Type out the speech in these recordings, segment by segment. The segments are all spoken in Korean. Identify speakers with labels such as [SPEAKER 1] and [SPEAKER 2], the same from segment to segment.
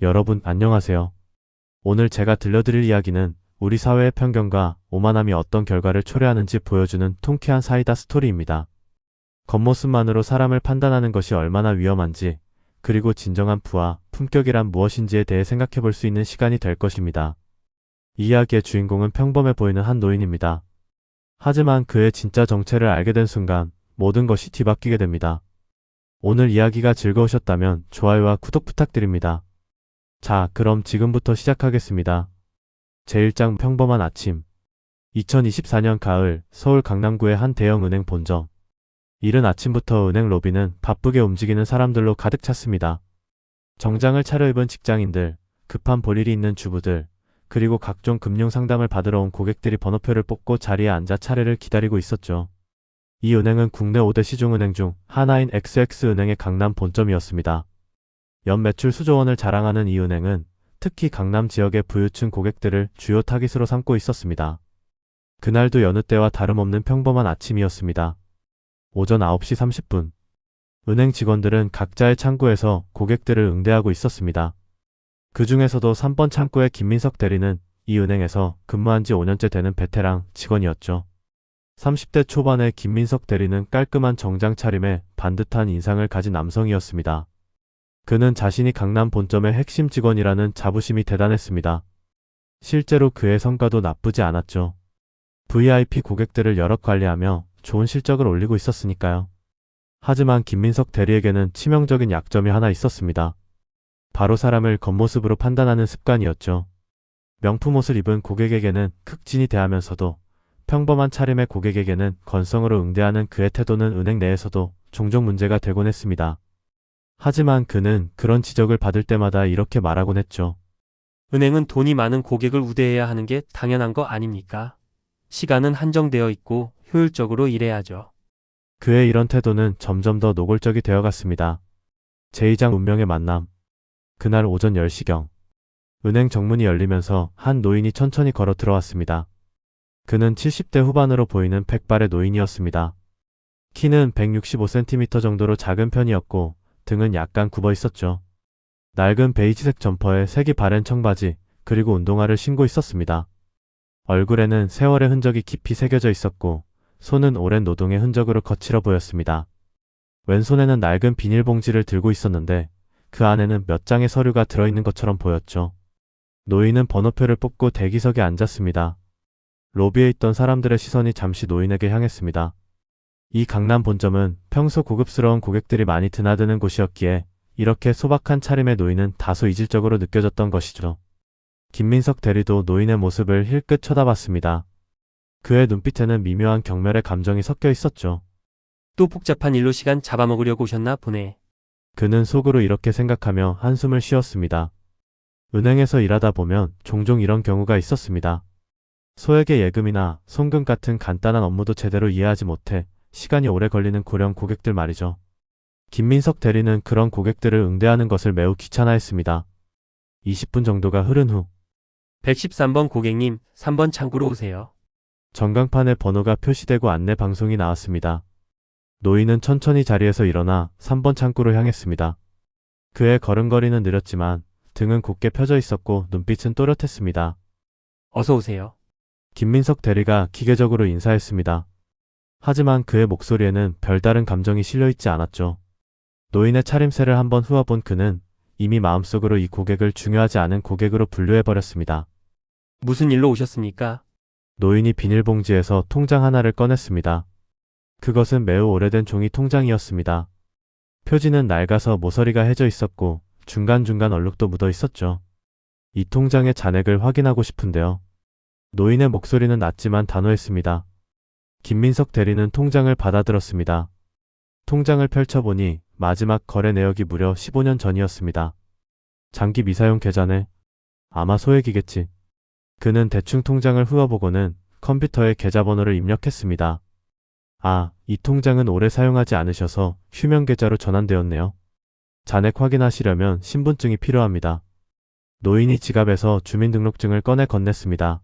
[SPEAKER 1] 여러분 안녕하세요. 오늘 제가 들려드릴 이야기는 우리 사회의 편견과 오만함이 어떤 결과를 초래하는지 보여주는 통쾌한 사이다 스토리입니다. 겉모습만으로 사람을 판단하는 것이 얼마나 위험한지, 그리고 진정한 부와 품격이란 무엇인지에 대해 생각해 볼 수 있는 시간이 될 것입니다. 이 이야기의 주인공은 평범해 보이는 한 노인입니다. 하지만 그의 진짜 정체를 알게 된 순간 모든 것이 뒤바뀌게 됩니다. 오늘 이야기가 즐거우셨다면 좋아요와 구독 부탁드립니다. 자, 그럼 지금부터 시작하겠습니다. 제1장 평범한 아침. 2024년 가을, 서울 강남구의 한 대형 은행 본점. 이른 아침부터 은행 로비는 바쁘게 움직이는 사람들로 가득 찼습니다. 정장을 차려입은 직장인들, 급한 볼 일이 있는 주부들, 그리고 각종 금융 상담을 받으러 온 고객들이 번호표를 뽑고 자리에 앉아 차례를 기다리고 있었죠. 이 은행은 국내 5대 시중은행 중 하나인 XX은행의 강남 본점이었습니다. 연 매출 수조 원을 자랑하는 이 은행은 특히 강남 지역의 부유층 고객들을 주요 타깃으로 삼고 있었습니다. 그날도 여느 때와 다름없는 평범한 아침이었습니다. 오전 9시 30분. 은행 직원들은 각자의 창구에서 고객들을 응대하고 있었습니다. 그 중에서도 3번 창구의 김민석 대리는 이 은행에서 근무한 지 5년째 되는 베테랑 직원이었죠. 30대 초반의 김민석 대리는 깔끔한 정장 차림에 반듯한 인상을 가진 남성이었습니다. 그는 자신이 강남 본점의 핵심 직원이라는 자부심이 대단했습니다. 실제로 그의 성과도 나쁘지 않았죠. VIP 고객들을 여럿 관리하며 좋은 실적을 올리고 있었으니까요. 하지만 김민석 대리에게는 치명적인 약점이 하나 있었습니다. 바로 사람을 겉모습으로 판단하는 습관이었죠. 명품 옷을 입은 고객에게는 극진히 대하면서도 평범한 차림의 고객에게는 건성으로 응대하는 그의 태도는 은행 내에서도 종종 문제가 되곤 했습니다. 하지만 그는 그런 지적을 받을 때마다 이렇게 말하곤 했죠.
[SPEAKER 2] 은행은 돈이 많은 고객을 우대해야 하는 게 당연한 거 아닙니까? 시간은 한정되어 있고 효율적으로 일해야죠.
[SPEAKER 1] 그의 이런 태도는 점점 더 노골적이 되어갔습니다. 제2장 운명의 만남. 그날 오전 10시경. 은행 정문이 열리면서 한 노인이 천천히 걸어 들어왔습니다. 그는 70대 후반으로 보이는 백발의 노인이었습니다. 키는 165cm 정도로 작은 편이었고 등은 약간 굽어 있었죠. 낡은 베이지색 점퍼에 색이 바랜 청바지, 그리고 운동화를 신고 있었습니다. 얼굴에는 세월의 흔적이 깊이 새겨져 있었고 손은 오랜 노동의 흔적으로 거칠어 보였습니다. 왼손에는 낡은 비닐봉지를 들고 있었는데 그 안에는 몇 장의 서류가 들어있는 것처럼 보였죠. 노인은 번호표를 뽑고 대기석에 앉았습니다. 로비에 있던 사람들의 시선이 잠시 노인에게 향했습니다. 이 강남 본점은 평소 고급스러운 고객들이 많이 드나드는 곳이었기에 이렇게 소박한 차림의 노인은 다소 이질적으로 느껴졌던 것이죠. 김민석 대리도 노인의 모습을 힐끗 쳐다봤습니다. 그의 눈빛에는 미묘한 경멸의 감정이 섞여 있었죠.
[SPEAKER 2] 또 복잡한 일로 시간 잡아먹으려고 오셨나 보네.
[SPEAKER 1] 그는 속으로 이렇게 생각하며 한숨을 쉬었습니다. 은행에서 일하다 보면 종종 이런 경우가 있었습니다. 소액의 예금이나 송금 같은 간단한 업무도 제대로 이해하지 못해 시간이 오래 걸리는 고령 고객들 말이죠. 김민석 대리는 그런 고객들을 응대하는 것을 매우 귀찮아했습니다. 20분 정도가 흐른 후
[SPEAKER 2] 113번 고객님, 3번 창구로 오세요.
[SPEAKER 1] 전광판에 번호가 표시되고 안내 방송이 나왔습니다. 노인은 천천히 자리에서 일어나 3번 창구로 향했습니다. 그의 걸음걸이는 느렸지만 등은 곧게 펴져 있었고 눈빛은 또렷했습니다.
[SPEAKER 2] 어서 오세요.
[SPEAKER 1] 김민석 대리가 기계적으로 인사했습니다. 하지만 그의 목소리에는 별다른 감정이 실려있지 않았죠. 노인의 차림새를 한번 휘어본 그는 이미 마음속으로 이 고객을 중요하지 않은 고객으로 분류해버렸습니다.
[SPEAKER 2] 무슨 일로 오셨습니까?
[SPEAKER 1] 노인이 비닐봉지에서 통장 하나를 꺼냈습니다. 그것은 매우 오래된 종이 통장이었습니다. 표지는 낡아서 모서리가 해져 있었고 중간중간 얼룩도 묻어 있었죠. 이 통장의 잔액을 확인하고 싶은데요. 노인의 목소리는 낮지만 단호했습니다. 김민석 대리는 통장을 받아들었습니다. 통장을 펼쳐보니 마지막 거래 내역이 무려 15년 전이었습니다. 장기 미사용 계좌네. 아마 소액이겠지. 그는 대충 통장을 휘어보고는 컴퓨터에 계좌번호를 입력했습니다. 아, 이 통장은 오래 사용하지 않으셔서 휴면 계좌로 전환되었네요. 잔액 확인하시려면 신분증이 필요합니다. 노인이 지갑에서 주민등록증을 꺼내 건넸습니다.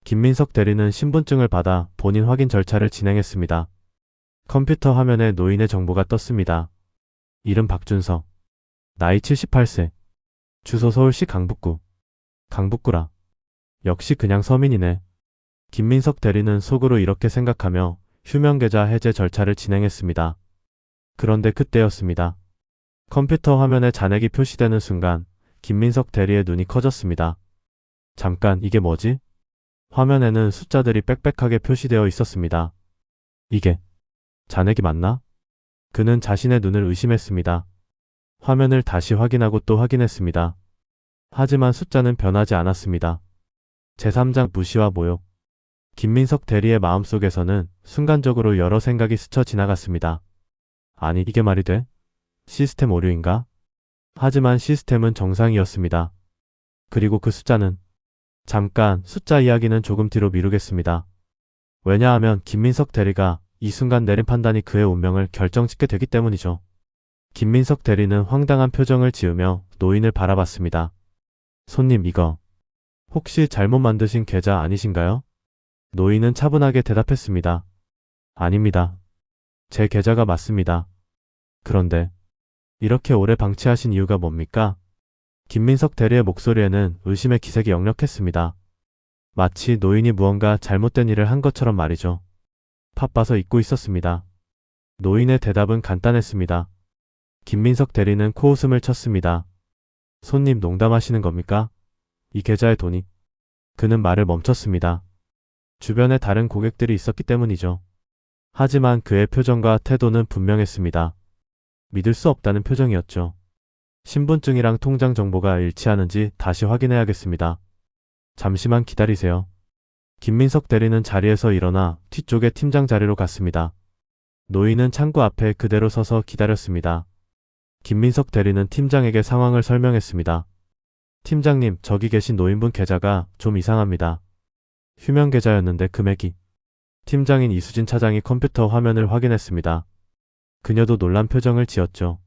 [SPEAKER 1] 김민석 대리는 신분증을 받아 본인 확인 절차를 진행했습니다. 컴퓨터 화면에 노인의 정보가 떴습니다. 이름 박준석. 나이 78세. 주소 서울시 강북구. 강북구라. 역시 그냥 서민이네. 김민석 대리는 속으로 이렇게 생각하며 휴면계좌 해제 절차를 진행했습니다. 그런데 그때였습니다. 컴퓨터 화면에 잔액이 표시되는 순간 김민석 대리의 눈이 커졌습니다. 잠깐, 이게 뭐지? 화면에는 숫자들이 빽빽하게 표시되어 있었습니다. 이게 잔액이 맞나? 그는 자신의 눈을 의심했습니다. 화면을 다시 확인하고 또 확인했습니다. 하지만 숫자는 변하지 않았습니다. 제3장 무시와 모욕. 김민석 대리의 마음속에서는 순간적으로 여러 생각이 스쳐 지나갔습니다. 아니, 이게 말이 돼? 시스템 오류인가? 하지만 시스템은 정상이었습니다. 그리고 그 숫자는, 잠깐, 숫자 이야기는 조금 뒤로 미루겠습니다. 왜냐하면 김민석 대리가 이 순간 내린 판단이 그의 운명을 결정짓게 되기 때문이죠. 김민석 대리는 황당한 표정을 지으며 노인을 바라봤습니다. 손님, 이거 혹시 잘못 만드신 계좌 아니신가요? 노인은 차분하게 대답했습니다. 아닙니다. 제 계좌가 맞습니다. 그런데 이렇게 오래 방치하신 이유가 뭡니까? 김민석 대리의 목소리에는 의심의 기색이 역력했습니다. 마치 노인이 무언가 잘못된 일을 한 것처럼 말이죠. 바빠서 잊고 있었습니다. 노인의 대답은 간단했습니다. 김민석 대리는 코웃음을 쳤습니다. 손님, 농담하시는 겁니까? 이 계좌의 돈이. 그는 말을 멈췄습니다. 주변에 다른 고객들이 있었기 때문이죠. 하지만 그의 표정과 태도는 분명했습니다. 믿을 수 없다는 표정이었죠. 신분증이랑 통장 정보가 일치하는지 다시 확인해야겠습니다. 잠시만 기다리세요. 김민석 대리는 자리에서 일어나 뒤쪽의 팀장 자리로 갔습니다. 노인은 창구 앞에 그대로 서서 기다렸습니다. 김민석 대리는 팀장에게 상황을 설명했습니다. 팀장님, 저기 계신 노인분 계좌가 좀 이상합니다. 휴면 계좌였는데 금액이. 팀장인 이수진 차장이 컴퓨터 화면을 확인했습니다. 그녀도 놀란 표정을 지었죠.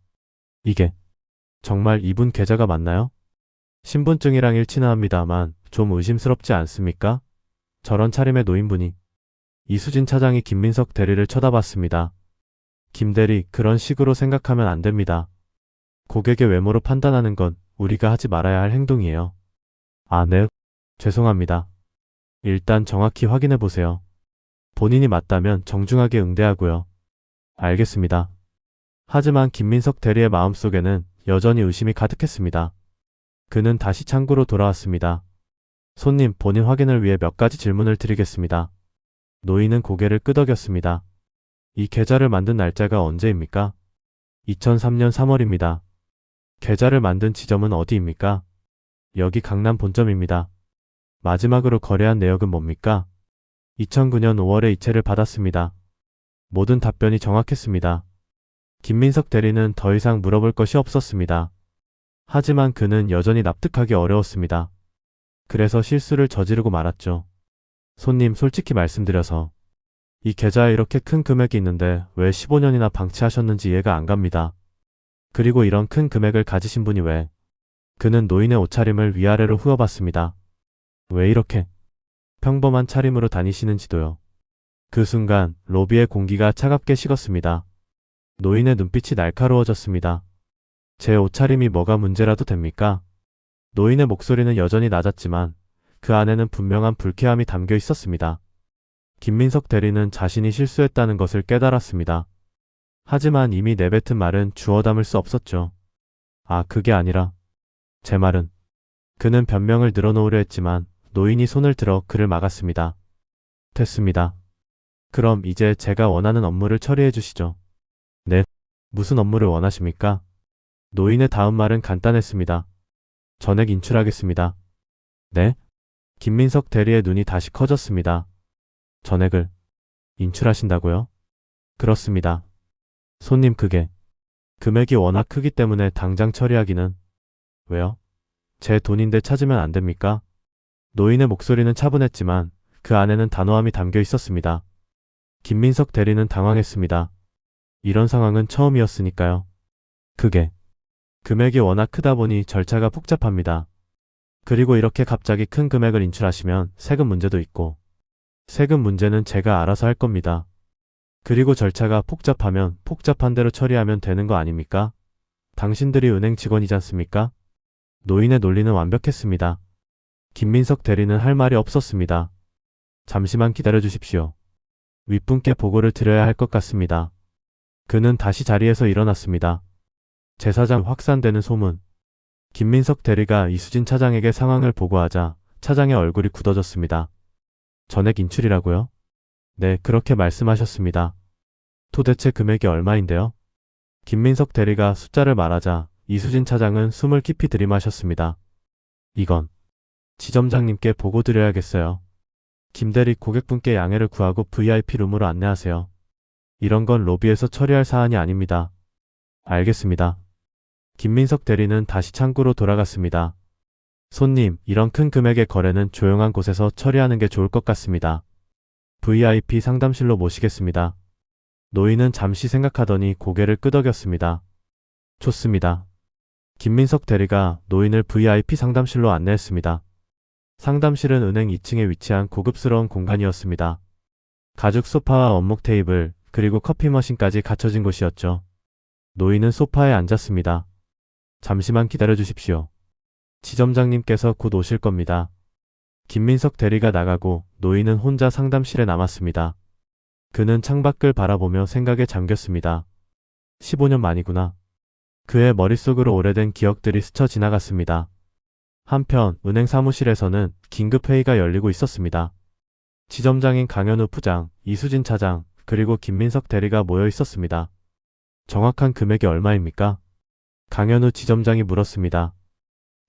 [SPEAKER 1] 이게 정말 이분 계좌가 맞나요? 신분증이랑 일치는 합니다만 좀 의심스럽지 않습니까? 저런 차림의 노인분이. 이수진 차장이 김민석 대리를 쳐다봤습니다. 김 대리, 그런 식으로 생각하면 안 됩니다. 고객의 외모로 판단하는 건 우리가 하지 말아야 할 행동이에요. 아, 네. 죄송합니다. 일단 정확히 확인해 보세요. 본인이 맞다면 정중하게 응대하고요. 알겠습니다. 하지만 김민석 대리의 마음속에는 여전히 의심이 가득했습니다. 그는 다시 창구로 돌아왔습니다. 손님, 본인 확인을 위해 몇 가지 질문을 드리겠습니다. 노인은 고개를 끄덕였습니다. 이 계좌를 만든 날짜가 언제입니까? 2003년 3월입니다. 계좌를 만든 지점은 어디입니까? 여기 강남 본점입니다. 마지막으로 거래한 내역은 뭡니까? 2009년 5월에 이체를 받았습니다. 모든 답변이 정확했습니다. 김민석 대리는 더 이상 물어볼 것이 없었습니다. 하지만 그는 여전히 납득하기 어려웠습니다. 그래서 실수를 저지르고 말았죠. 손님, 솔직히 말씀드려서 이 계좌에 이렇게 큰 금액이 있는데 왜 15년이나 방치하셨는지 이해가 안 갑니다. 그리고 이런 큰 금액을 가지신 분이 왜? 그는 노인의 옷차림을 위아래로 휘어봤습니다. 왜 이렇게 평범한 차림으로 다니시는지도요. 그 순간 로비의 공기가 차갑게 식었습니다. 노인의 눈빛이 날카로워졌습니다. 제 옷차림이 뭐가 문제라도 됩니까? 노인의 목소리는 여전히 낮았지만 그 안에는 분명한 불쾌함이 담겨 있었습니다. 김민석 대리는 자신이 실수했다는 것을 깨달았습니다. 하지만 이미 내뱉은 말은 주워 담을 수 없었죠. 아, 그게 아니라 제 말은. 그는 변명을 늘어놓으려 했지만 노인이 손을 들어 그를 막았습니다. 됐습니다. 그럼 이제 제가 원하는 업무를 처리해 주시죠. 네. 무슨 업무를 원하십니까? 노인의 다음 말은 간단했습니다. 전액 인출하겠습니다. 네? 김민석 대리의 눈이 다시 커졌습니다. 전액을 인출하신다고요? 그렇습니다. 손님, 그게 금액이 워낙 크기 때문에 당장 처리하기는. 왜요? 제 돈인데 찾으면 안 됩니까? 노인의 목소리는 차분했지만 그 안에는 단호함이 담겨 있었습니다. 김민석 대리는 당황했습니다. 이런 상황은 처음이었으니까요. 그게 금액이 워낙 크다 보니 절차가 복잡합니다. 그리고 이렇게 갑자기 큰 금액을 인출하시면 세금 문제도 있고, 세금 문제는 제가 알아서 할 겁니다. 그리고 절차가 복잡하면 복잡한 대로 처리하면 되는 거 아닙니까? 당신들이 은행 직원이지 않습니까? 노인의 논리는 완벽했습니다. 김민석 대리는 할 말이 없었습니다. 잠시만 기다려 주십시오. 윗분께 보고를 드려야 할 것 같습니다. 그는 다시 자리에서 일어났습니다. 제사장 확산되는 소문. 김민석 대리가 이수진 차장에게 상황을 보고하자 차장의 얼굴이 굳어졌습니다. 전액 인출이라고요? 네, 그렇게 말씀하셨습니다. 도대체 금액이 얼마인데요? 김민석 대리가 숫자를 말하자 이수진 차장은 숨을 깊이 들이마셨습니다. 이건 지점장님께 보고 드려야겠어요. 김대리 고객분께 양해를 구하고 VIP 룸으로 안내하세요. 이런 건 로비에서 처리할 사안이 아닙니다. 알겠습니다. 김민석 대리는 다시 창구로 돌아갔습니다. 손님, 이런 큰 금액의 거래는 조용한 곳에서 처리하는 게 좋을 것 같습니다. VIP 상담실로 모시겠습니다. 노인은 잠시 생각하더니 고개를 끄덕였습니다. 좋습니다. 김민석 대리가 노인을 VIP 상담실로 안내했습니다. 상담실은 은행 2층에 위치한 고급스러운 공간이었습니다. 가죽 소파와 원목 테이블, 그리고 커피 머신까지 갖춰진 곳이었죠. 노인은 소파에 앉았습니다. 잠시만 기다려 주십시오. 지점장님께서 곧 오실 겁니다. 김민석 대리가 나가고 노인은 혼자 상담실에 남았습니다. 그는 창밖을 바라보며 생각에 잠겼습니다. 15년 만이구나. 그의 머릿속으로 오래된 기억들이 스쳐 지나갔습니다. 한편 은행 사무실에서는 긴급회의가 열리고 있었습니다. 지점장인 강현우 부장, 이수진 차장, 그리고 김민석 대리가 모여 있었습니다. 정확한 금액이 얼마입니까? 강현우 지점장이 물었습니다.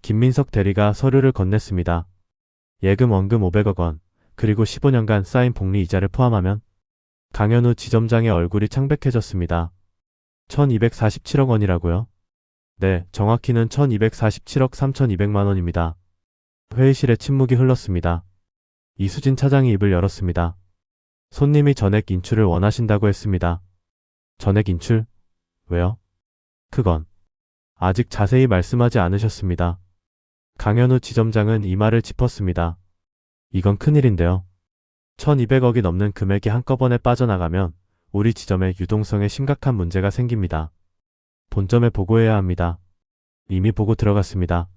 [SPEAKER 1] 김민석 대리가 서류를 건넸습니다. 예금 원금 500억 원, 그리고 15년간 쌓인 복리 이자를 포함하면? 강현우 지점장의 얼굴이 창백해졌습니다. 1247억 원이라고요? 네, 정확히는 1247억 3200만 원입니다. 회의실에 침묵이 흘렀습니다. 이수진 차장이 입을 열었습니다. 손님이 전액 인출을 원하신다고 했습니다. 전액 인출? 왜요? 그건 아직 자세히 말씀하지 않으셨습니다. 강현우 지점장은 이 말을 짚었습니다. 이건 큰일인데요. 1200억이 넘는 금액이 한꺼번에 빠져나가면 우리 지점의 유동성에 심각한 문제가 생깁니다. 본점에 보고해야 합니다. 이미 보고 들어갔습니다.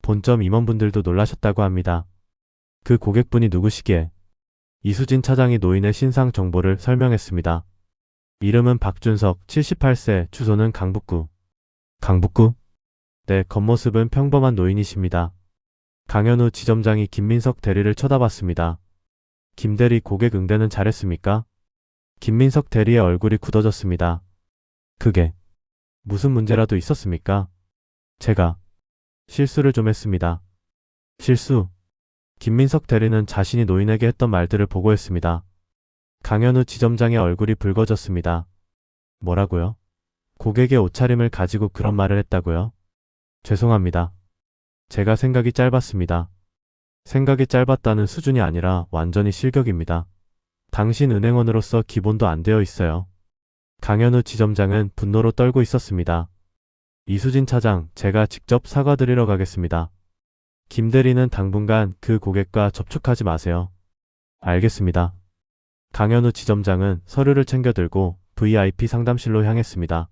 [SPEAKER 1] 본점 임원분들도 놀라셨다고 합니다. 그 고객분이 누구시기에? 이수진 차장이 노인의 신상 정보를 설명했습니다. 이름은 박준석, 78세, 주소는 강북구. 강북구? 네, 겉모습은 평범한 노인이십니다. 강현우 지점장이 김민석 대리를 쳐다봤습니다. 김대리 고객 응대는 잘했습니까? 김민석 대리의 얼굴이 굳어졌습니다. 그게 무슨 문제라도 있었습니까? 제가 실수를 좀 했습니다. 실수? 김민석 대리는 자신이 노인에게 했던 말들을 보고했습니다. 강현우 지점장의 얼굴이 붉어졌습니다. 뭐라고요? 고객의 옷차림을 가지고 그런 말을 했다고요? 죄송합니다. 제가 생각이 짧았습니다. 생각이 짧았다는 수준이 아니라 완전히 실격입니다. 당신 은행원으로서 기본도 안 되어 있어요. 강현우 지점장은 분노로 떨고 있었습니다. 이수진 차장, 제가 직접 사과드리러 가겠습니다. 김 대리는 당분간 그 고객과 접촉하지 마세요. 알겠습니다. 강현우 지점장은 서류를 챙겨 들고 VIP 상담실로 향했습니다.